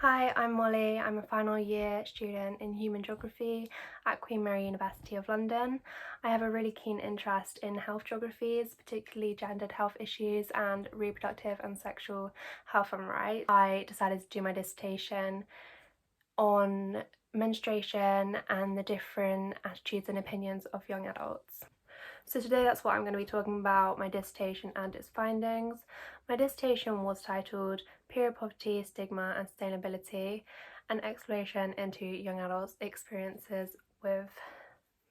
Hi, I'm Molly. I'm a final year student in human geography at Queen Mary University of London. I have a really keen interest in health geographies, particularly gendered health issues and reproductive and sexual health and rights. I decided to do my dissertation on menstruation and the different attitudes and opinions of young adults. So today that's what I'm going to be talking about, my dissertation and its findings. My dissertation was titled Period Poverty, Stigma and Sustainability, an exploration into young adults' experiences with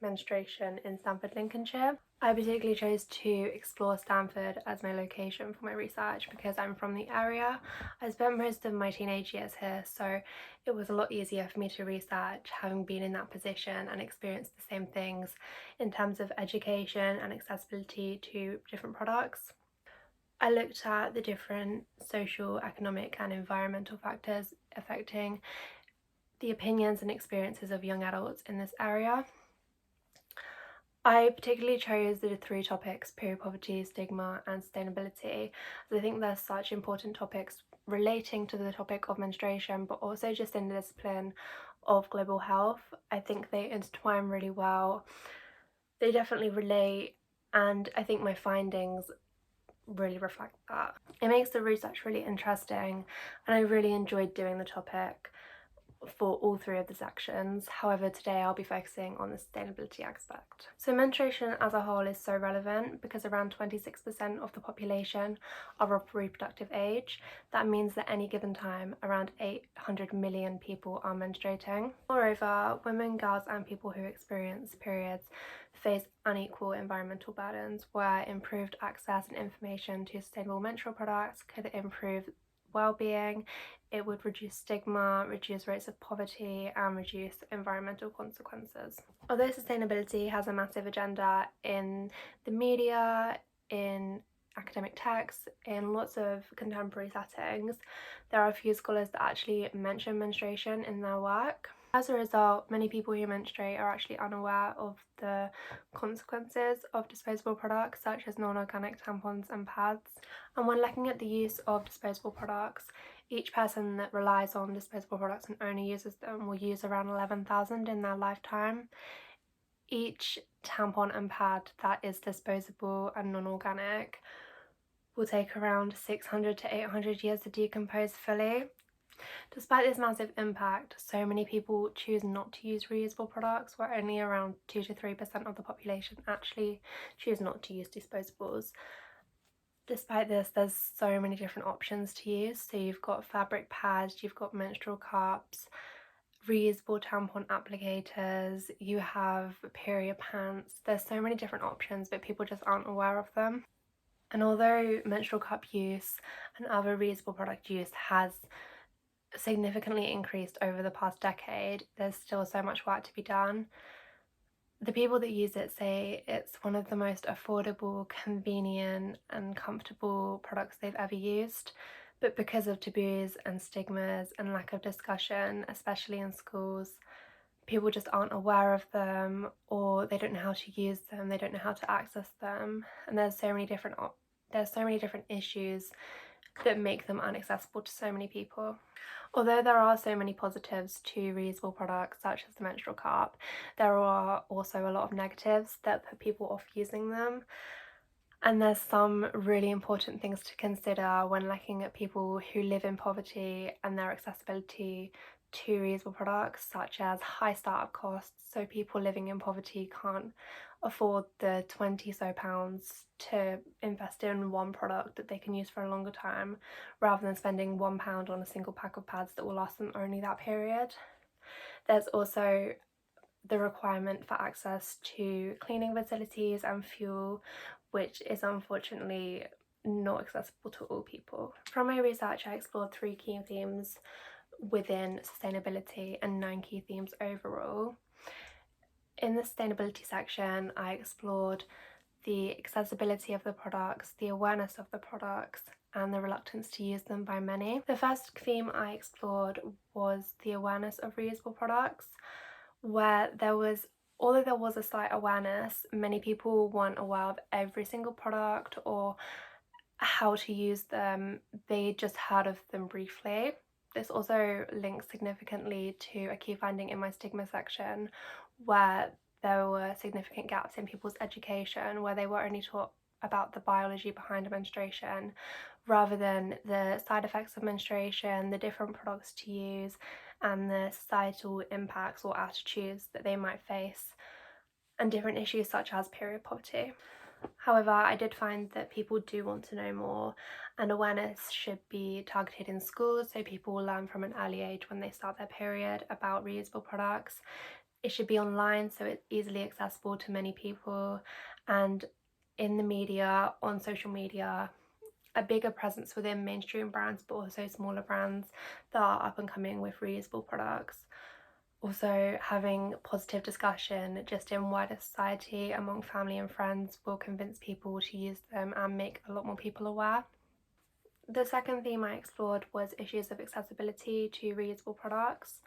menstruation in Stamford, Lincolnshire. I particularly chose to explore Stamford as my location for my research because I'm from the area. I spent most of my teenage years here, so it was a lot easier for me to research having been in that position and experienced the same things in terms of education and accessibility to different products. I looked at the different social, economic and environmental factors affecting the opinions and experiences of young adults in this area. I particularly chose the three topics: period poverty, stigma and sustainability, as I think they're such important topics relating to the topic of menstruation, but also just in the discipline of global health. I think they intertwine really well. They definitely relate, and I think my findings really reflect that. It makes the research really interesting, and I really enjoyed doing the topic for all three of the sections. However, today I'll be focusing on the sustainability aspect. So menstruation as a whole is so relevant because around 26% of the population are of reproductive age. That means that any given time around 800 million people are menstruating. Moreover, women, girls and people who experience periods face unequal environmental burdens, where improved access and information to sustainable menstrual products could improve well-being. It would reduce stigma, reduce rates of poverty and reduce environmental consequences. Although sustainability has a massive agenda in the media, in academic texts, in lots of contemporary settings, there are a few scholars that actually mention menstruation in their work. As a result, many people who menstruate are actually unaware of the consequences of disposable products such as non-organic tampons and pads. And when looking at the use of disposable products, each person that relies on disposable products and only uses them will use around 11,000 in their lifetime. Each tampon and pad that is disposable and non-organic will take around 600 to 800 years to decompose fully. Despite this massive impact, so many people choose not to use reusable products, where only around 2 to 3% of the population actually choose not to use disposables. Despite this, there's so many different options to use. So you've got fabric pads, you've got menstrual cups, reusable tampon applicators, you have period pants. There's so many different options, but people just aren't aware of them. And although menstrual cup use and other reusable product use has significantly increased over the past decade, there's still so much work to be done. The people that use it say it's one of the most affordable, convenient and comfortable products they've ever used, but because of taboos and stigmas and lack of discussion, especially in schools, people just aren't aware of them, or they don't know how to use them, they don't know how to access them, and there's so many different issues that make them inaccessible to so many people. Although there are so many positives to reusable products such as the menstrual cup, there are also a lot of negatives that put people off using them. And there's some really important things to consider when looking at people who live in poverty and their accessibility to reusable products, such as high startup costs. So people living in poverty can't afford the 20 so pounds to invest in one product that they can use for a longer time, rather than spending £1 on a single pack of pads that will last them only that period. There's also the requirement for access to cleaning facilities and fuel, which is unfortunately not accessible to all people. From my research, I explored 3 key themes within sustainability and 9 key themes overall. In the sustainability section, I explored the accessibility of the products, the awareness of the products, and the reluctance to use them by many. The first theme I explored was the awareness of reusable products, where although there was a slight awareness, many people weren't aware of every single product or how to use them. They just heard of them briefly. This also links significantly to a key finding in my stigma section, where there were significant gaps in people's education, where they were only taught about the biology behind menstruation rather than the side effects of menstruation, the different products to use, and the societal impacts or attitudes that they might face, and different issues such as period poverty. However, I did find that people do want to know more, and awareness should be targeted in schools so people will learn from an early age when they start their period about reusable products. It should be online so it's easily accessible to many people, and in the media, on social media, a bigger presence within mainstream brands but also smaller brands that are up and coming with reusable products. Also, having positive discussion just in wider society among family and friends will convince people to use them and make a lot more people aware. The second theme I explored was issues of accessibility to reusable products.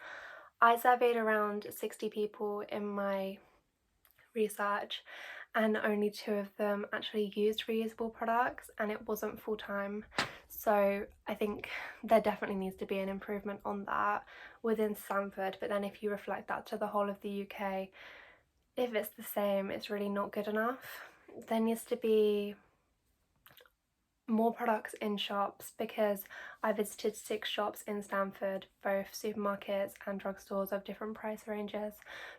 I surveyed around 60 people in my research, and only 2 of them actually used reusable products, and it wasn't full time. So I think there definitely needs to be an improvement on that within Stanford, but then if you reflect that to the whole of the UK, if it's the same, it's really not good enough. There needs to be more products in shops, because I visited 6 shops in Stanford, both supermarkets and drugstores of different price ranges,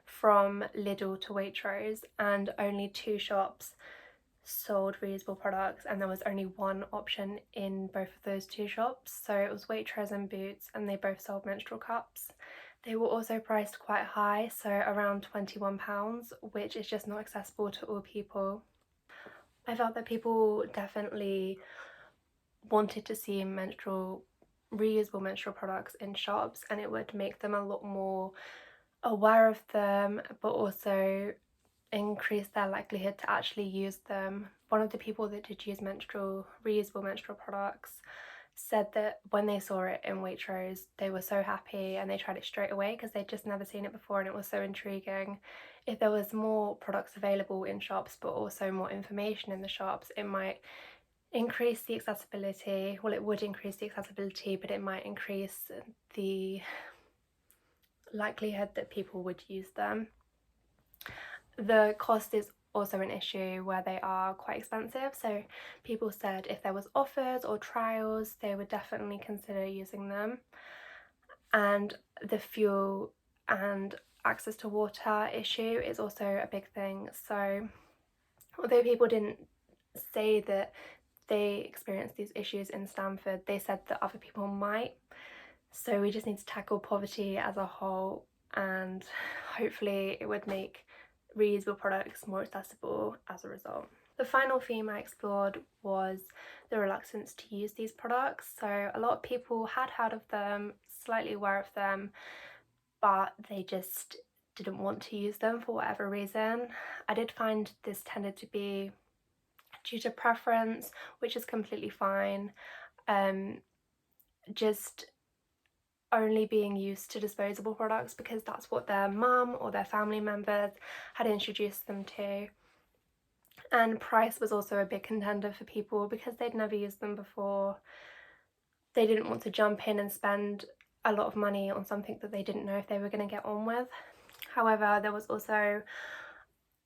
from Lidl to Waitrose, and only 2 shops sold reusable products, and there was only one option in both of those 2 shops. So it was Waitrose and Boots, and they both sold menstrual cups. They were also priced quite high, so around £21, which is just not accessible to all people. I felt that people definitely wanted to see reusable menstrual products in shops, and it would make them a lot more aware of them, but also increase their likelihood to actually use them. One of the people that did use reusable menstrual products said that when they saw it in Waitrose, they were so happy and they tried it straight away because they'd just never seen it before and it was so intriguing. If there was more products available in shops but also more information in the shops, it might increase the accessibility. Well, it would increase the accessibility, but it might increase the likelihood that people would use them. The cost is also an issue, where they are quite expensive, so people said if there was offers or trials, they would definitely consider using them. And the fuel and access to water issue is also a big thing. So although people didn't say that they experienced these issues in Stanford, they said that other people might. So we just need to tackle poverty as a whole, and hopefully it would make reusable products more accessible as a result. The final theme I explored was the reluctance to use these products. So a lot of people had heard of them, slightly aware of them, but they just didn't want to use them for whatever reason. I did find this tended to be due to preference, which is completely fine. Just only being used to disposable products because that's what their mum or their family members had introduced them to. And price was also a big contender for people because they'd never used them before. They didn't want to jump in and spend a lot of money on something that they didn't know if they were going to get on with. However, there was also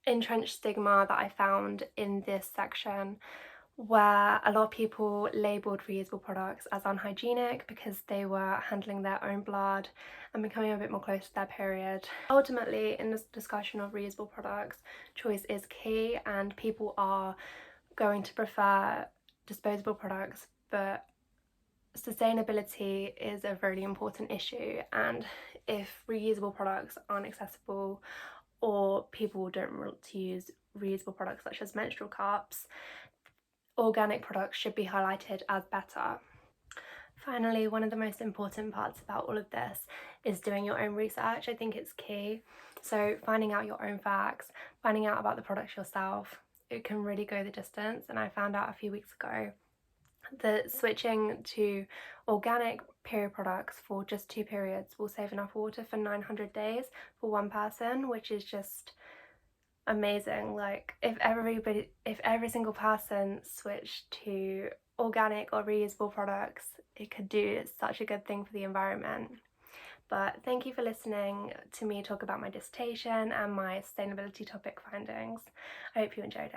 entrenched stigma that I found in this section, where a lot of people labelled reusable products as unhygienic because they were handling their own blood and becoming a bit more close to their period. Ultimately, in this discussion of reusable products, choice is key, and people are going to prefer disposable products, but sustainability is a really important issue, and if reusable products aren't accessible or people don't want to use reusable products such as menstrual cups, organic products should be highlighted as better. Finally, one of the most important parts about all of this is doing your own research. I think it's key. So finding out your own facts, finding out about the products yourself, it can really go the distance. And I found out a few weeks ago that switching to organic period products for just 2 periods will save enough water for 900 days for one person, which is just amazing. Like if every single person switched to organic or reusable products, it could do such a good thing for the environment. But thank you for listening to me talk about my dissertation and my sustainability topic findings. I hope you enjoyed it.